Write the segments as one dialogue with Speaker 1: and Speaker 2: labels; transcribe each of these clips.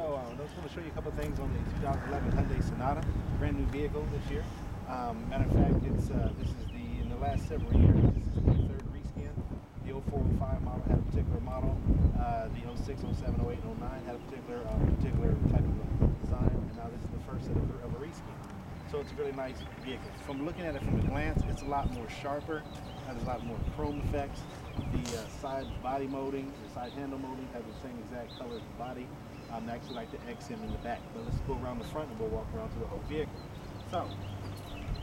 Speaker 1: So I just want to show you a couple of things on the 2011 Hyundai Sonata, brand new vehicle this year. Matter of fact, in the last several years, this is the third reskin. The 0405 model had a particular model. The 06, 07, 08, and 09 had a particular type of design, and now this is the first set of a reskin. So it's a really nice vehicle. From looking at it from a glance, it's a lot more sharper. There's a lot more chrome effects. The side body molding, the side handle molding have the same exact color as the body. Actually like the XM in the back. But let's go around the front and we'll walk around to the whole vehicle. So,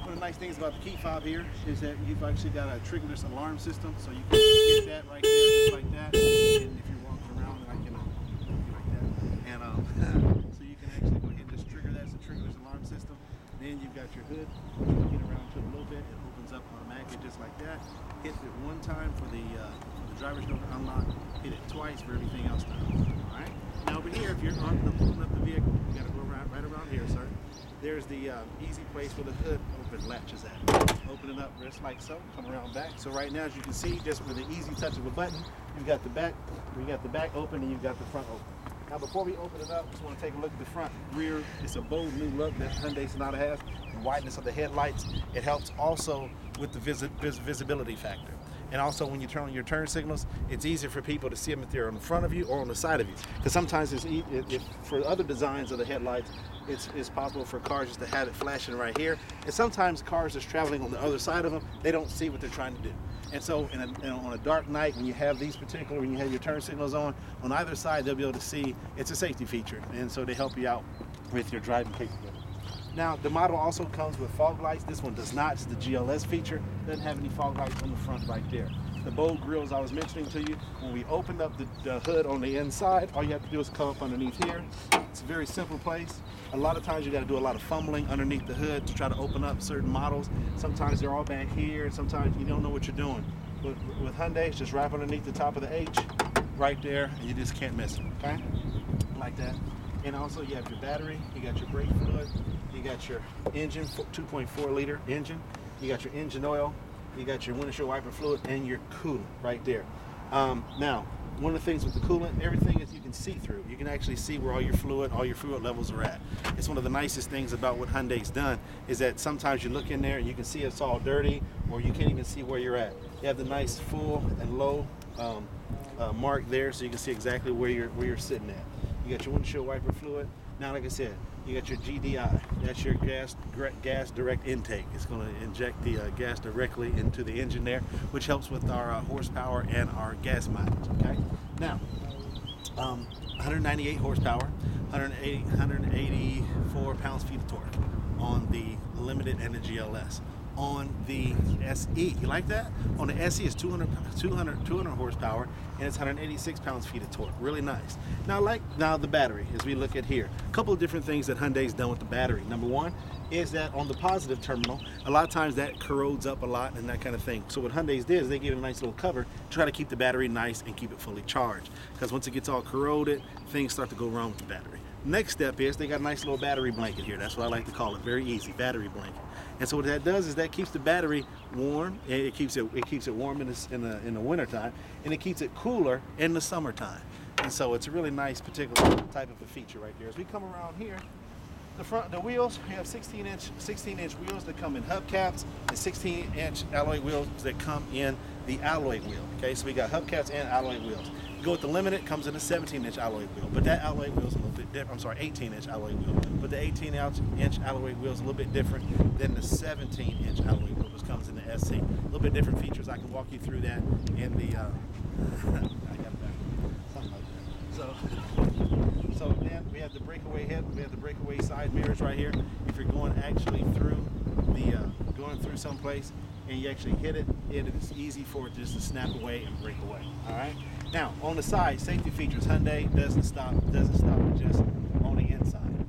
Speaker 1: one of the nice things about the key fob here is that you've actually got a triggerless alarm system, so you can get that right there, just like that. And if you're walking around, I can like that. And so you can actually go ahead and just trigger that. It's a triggerless alarm system. Then you've got your hood. Get around to it a little bit. It opens up automatically just like that. Hit it one time for the driver's door to unlock. Hit it twice for everything else to unlock. All right. Now over here, if you're opening up the vehicle, you got to go right around here, sir. There's the easy place where the hood open latches at. Open it up just like so. Come around back. So right now, as you can see, just with the easy touch of a button, you've got the back. You got the back open and you've got the front open. Now before we open it up, just want to take a look at the front rear. It's a bold new look that Hyundai Sonata has. The wideness of the headlights. It helps also with the visibility factor. And also when you turn on your turn signals, it's easier for people to see them if they're in front of you or on the side of you. Because sometimes if for other designs of the headlights, it's possible for cars just to have it flashing right here. And sometimes cars that's traveling on the other side of them, they don't see what they're trying to do. And so on a dark night, when you have when you have your turn signals on either side, they'll be able to see. It's a safety feature. And so they help you out with your driving capability. Now, the model also comes with fog lights. This one does not. It's the GLS feature. Doesn't have any fog lights on the front right there. The bold grills I was mentioning to you, when we opened up the hood on the inside, all you have to do is come up underneath here. It's a very simple place. A lot of times you got to do a lot of fumbling underneath the hood to try to open up certain models. Sometimes they're all back here, and sometimes you don't know what you're doing. With Hyundai, it's just right underneath the top of the H, right there, and you just can't miss it, okay? Like that. And also you have your battery, you got your brake fluid, you got your engine, 2.4 liter engine, you got your engine oil, you got your windshield wiper fluid, and your coolant right there. Now, one of the things with the coolant, everything is you can see through. You can actually see where all your fluid levels are at. It's one of the nicest things about what Hyundai's done is that sometimes you look in there and you can see it's all dirty, or you can't even see where you're at. You have the nice full and low mark there, so you can see exactly where you're sitting at. You got your windshield wiper fluid. Now, like I said, you got your GDI. That's your gas direct intake. It's going to inject the gas directly into the engine there, which helps with our horsepower and our gas mileage. Okay. Now, 198 horsepower, 184 pounds-feet of torque on the Limited and the GLS. On the SE, you like that? On the SE, it's 200 horsepower, and it's 186 pounds-feet of torque. Really nice. Now the battery, as we look at here, a couple of different things that Hyundai's done with the battery. Number one is that on the positive terminal, a lot of times that corrodes up a lot and that kind of thing. So what Hyundai's did is they gave it a nice little cover to try to keep the battery nice and keep it fully charged. Because once it gets all corroded, things start to go wrong with the battery. Next step is they got a nice little battery blanket here. That's what I like to call it. Very easy, battery blanket. And so what that does is that keeps the battery warm. It keeps it warm in the wintertime, and it keeps it cooler in the summertime. And so it's a really nice particular type of a feature right there. As we come around here, the wheels, we have 16-inch wheels that come in hubcaps, and 16-inch alloy wheels that come in the alloy wheel. Okay, so we got hubcaps and alloy wheels. You go with the Limited, comes in a 17-inch alloy wheel, but that alloy wheel is a little bit different. I'm sorry, 18-inch alloy wheel, but the 18-inch alloy wheel is a little bit different than the 17-inch alloy wheel, which comes in the SC. A little bit different features. I can walk you through that in the. I got it back. Something like that. So then we have the breakaway head. We have the breakaway side mirrors right here. If you're going actually through going through someplace and you actually hit it, it is easy for it just to snap away and break away. All right. Now on the side, safety features. Hyundai doesn't stop with just on the inside.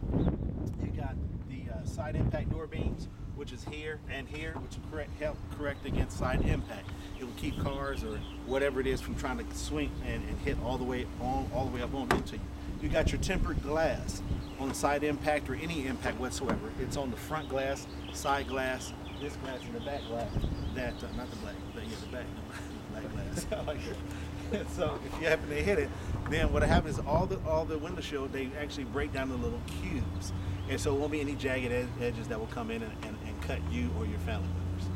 Speaker 1: You got the side impact door beams, which is here and here, which will help correct against side impact. It will keep cars or whatever it is from trying to swing and hit all the way up on into you. You got your tempered glass on side impact or any impact whatsoever. It's on the front glass, side glass, this glass, and the back glass. That not the black, but yeah, the back glass. So if you happen to hit it, Then what happens is all the window shield, they actually break down to little cubes, and so it won't be any jagged edges that will come in and cut you or your family members.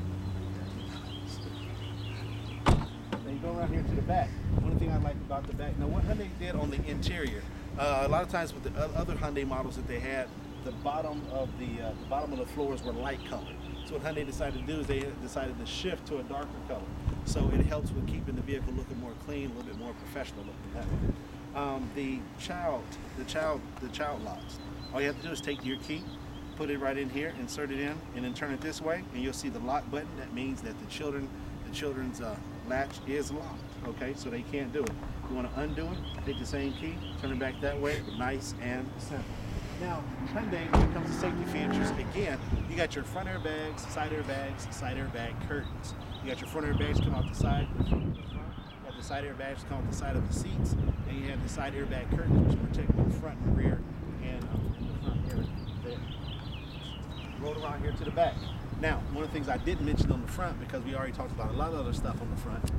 Speaker 1: Now you go around here to the back. One thing I like about the back, now what Hyundai did on the interior, a lot of times with the other Hyundai models that they had, the bottom of the floors were light colored. So what Hyundai decided to do is they decided to shift to a darker color. So it helps with keeping the vehicle looking more clean, a little bit more professional looking that way. The child locks. All you have to do is take your key, put it right in here, insert it in, and then turn it this way, and you'll see the lock button. That means that the children's latch is locked. Okay, so they can't do it. You want to undo it, take the same key, turn it back that way, nice and simple. Now, Hyundai, when it comes to safety features, again, you got your front airbags, side airbag curtains. You got your front airbags come out the side, the front. You got the side airbags come out the side of the seats, and you have the side airbag curtains, which protect both front and rear, and in the front area there. Roll around here to the back. Now, one of the things I didn't mention on the front, because we already talked about a lot of other stuff on the front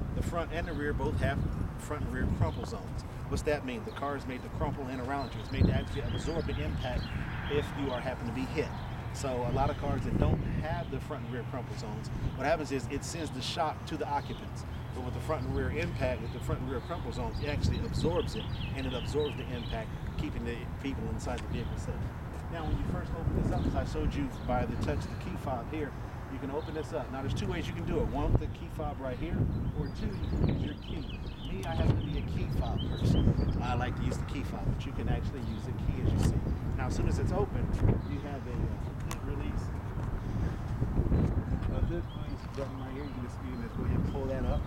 Speaker 1: and the rear both have front and rear crumple zones. What's that mean? The car is made to crumple in around you. It's made to actually absorb the impact if you are happen to be hit. So a lot of cars that don't have the front and rear crumple zones, what happens is it sends the shock to the occupants. But with the front and rear impact, with the front and rear crumple zones, it actually absorbs it, and it absorbs the impact, keeping the people inside the vehicle safe. Now, when you first open this up, as I showed you by the touch of the key fob here, you can open this up. Now, there's two ways you can do it. One with the key fob right here, or two, you can use your key. Me, I happen to be a key fob person. I like to use the key fob, but you can actually use the key as you see. Now, as soon as it's open, you have a hood release. A hood release button right here. You can just go ahead and pull that up,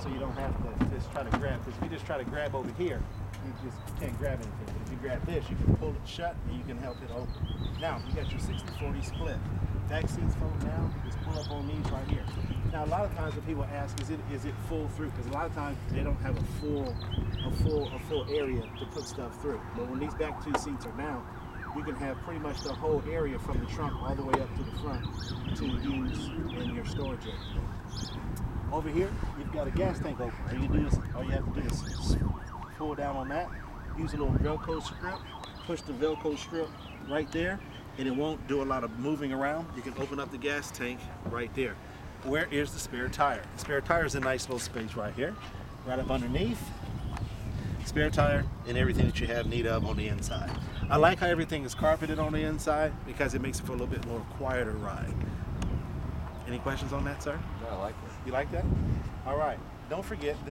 Speaker 1: so you don't have to just try to grab. Because if you just try to grab over here, you just can't grab anything. But if you grab this, you can pull it shut and you can help it open. Now, you got your 60-40 split. Back seats fold down, just pull up on these right here. Now, a lot of times when people ask, is it full through? Because a lot of times they don't have a full area to put stuff through. But when these back two seats are down, you can have pretty much the whole area from the trunk all the way up to the front to use in your storage area. Over here, you've got a gas tank open. All you have to do is pull down on that, use a little Velcro strip, push the Velcro strip right there, and it won't do a lot of moving around. You can open up the gas tank right there. Where is the spare tire? The spare tire is a nice little space right here, right up underneath. Spare tire and everything that you have need of on the inside. I like how everything is carpeted on the inside because it makes it for a little bit more quieter ride. Any questions on that, sir?
Speaker 2: No, I like it.
Speaker 1: You like that? All right. Don't forget.